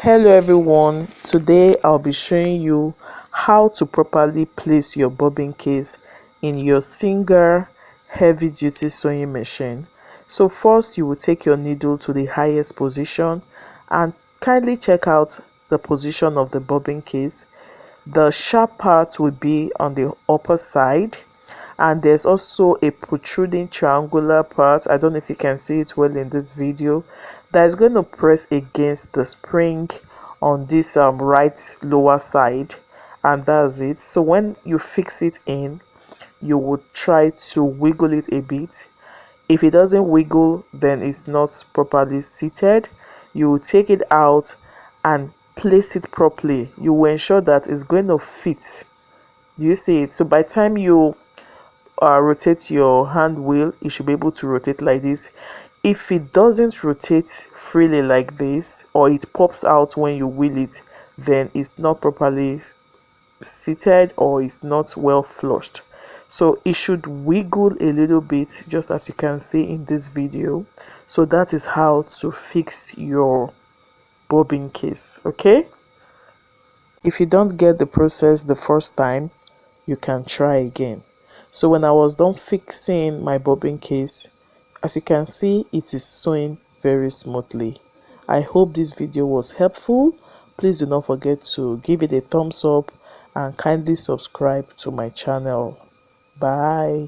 Hello everyone, today I'll be showing you how to properly place your bobbin case in your single heavy duty sewing machine. So first you will take your needle to the highest position and kindly check out the position of the bobbin case. The sharp part will be on the upper side, and there's also a protruding triangular part. I don't know if you can see it well in this video, that is going to press against the spring on this right lower side, and that's it. So when you fix it in, you would try to wiggle it a bit. If it doesn't wiggle, then it's not properly seated. You will take it out and place it properly. You will ensure that it's going to fit. You see it? So by the time you rotate your hand wheel, you should be able to rotate like this. If it doesn't rotate freely like this, or it pops out when you wheel it, then it's not properly seated or it's not well flushed. So it should wiggle a little bit, just as you can see in this video. So that is how to fix your bobbin case. Okay, if you don't get the process the first time, you can try again. So when I was done fixing my bobbin case, as you can see, it is sewing very smoothly. I hope this video was helpful. Please do not forget to give it a thumbs up and kindly subscribe to my channel. Bye.